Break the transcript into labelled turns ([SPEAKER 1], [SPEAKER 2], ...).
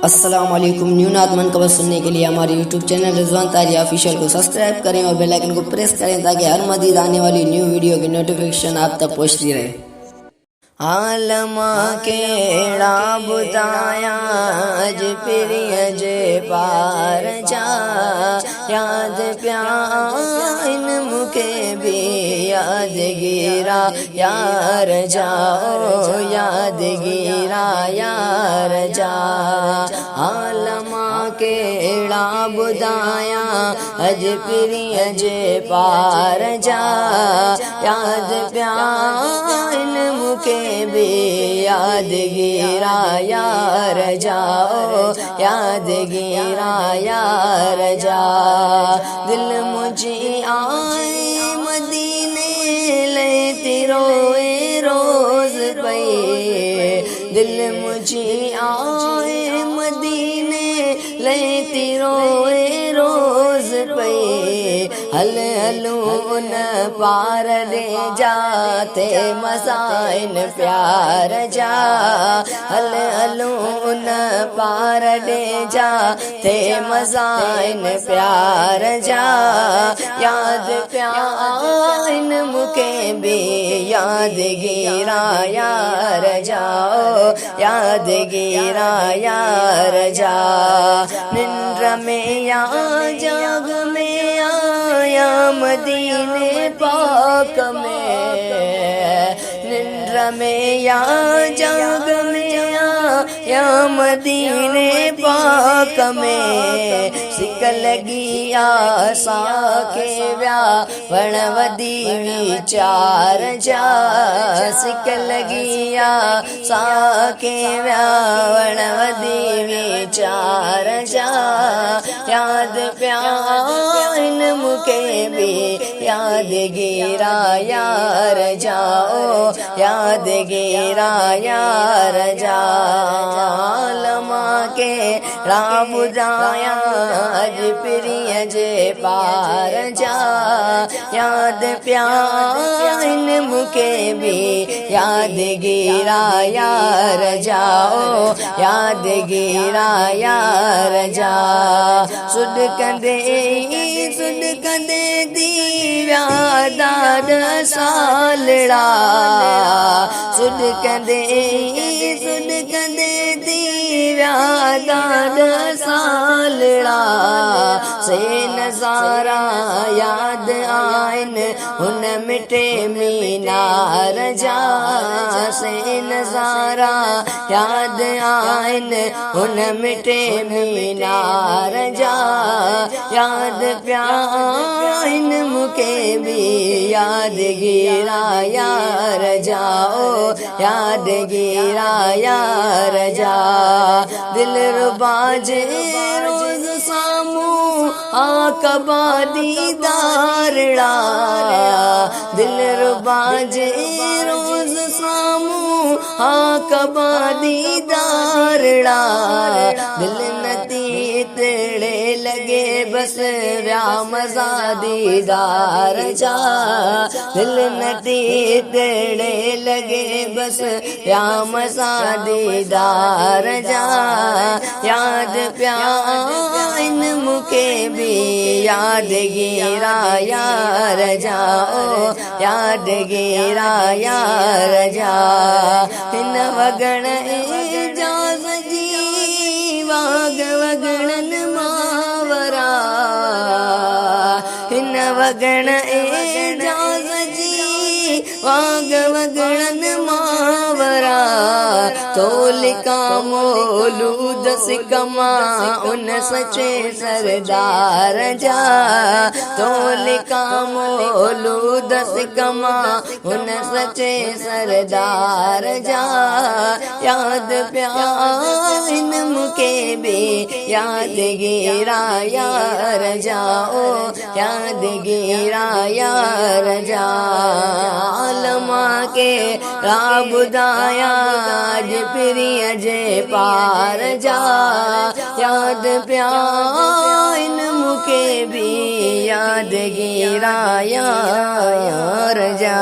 [SPEAKER 1] अस्सलाम वालेकुम। न्यू नात मनकबत सुनने के लिए हमारे यूट्यूब चैनल रिजवान तारिया ऑफिशियल को सब्सक्राइब करें और बेल आइकन को प्रेस करें ताकि हर मजीद आने वाली न्यू वीडियो की नोटिफिकेशन आप तक पहुंचती रहे। आलमा केड़ा बुदाया अज प्रिय जे पार जा याद प्याइन मुखे भी याद गिरा यार जाओ याद गिरा यार जा। आलमा केड़ा बुदाया अज प्रिय जे पार जा याद प्याइन मुखे भी याद गिरा यार जाओ याद गिरा यार जा। दिल मुझे आए मदीने लेती रोए रोज पे दिल मुझे आए मदीने लेती रोए रोज पे हल हलून पार ले जाते मसाइन प्यार जा हल हलून पार ले जाते मसाइन प्यार जा। याद प्याइन मुके भी याद गिरा यार जाओ याद गिरा यार जा। निंद्र में या जाग में आया मदीने पाक में निंद्र में या जाग में आया मदीने पाक में सिक लगी आसा के व्या वणवदी विचार जा सिक लगी आसा के व्या वणवदी विचार जा। याद प्याइन मुके भी याद गिरा यार जाओ याद गिरा यार जा। आलमा के राम बुदाया अज प्रिय जे पार जा याद प्याइन मुके भी याद गिरा यार जाओ याद गिरा यार जा। सुड कंदे दीव्या दाद सालड़ा सुड कंदे दीव्या दाद सालड़ा से नजारा याद आइन उन मिटे मीनार जा से नजारा याद आइन उन मिटे मीनार जा। याद प्याइन मुके भी याद गिरा यार जाओ याद गिरा यार जा। दिल रुबाजे रोज सामू आकबा दीदारड़ा दिल रुबाजे रोज सामू आकबा दीदारड़ा दिल नती तेड़े लगे बस व्या मजा दीदार जा दिल नती तेड़े लगे बस व्या मजा दीदार जा। याद प्याइन मुके भी याद गिरा यार जाओ याद गिरा यार जा। इन वगण एजाज जी वाग वगणन मावरा इन वगण एजाज जी वाग वगणन मावरा तोलिका मोलूद सिकमा उन सचे सरदार जा तोलिका मोलूद सिकमा उन सचे सरदार जा। याद प्याइन मुके भी याद गिरा यार जाओ याद गिरा यार जा। आलमा के राबुदाया आज प्रिय जे पार जा याद प्याइन मुके भी याद गिरा यार जा।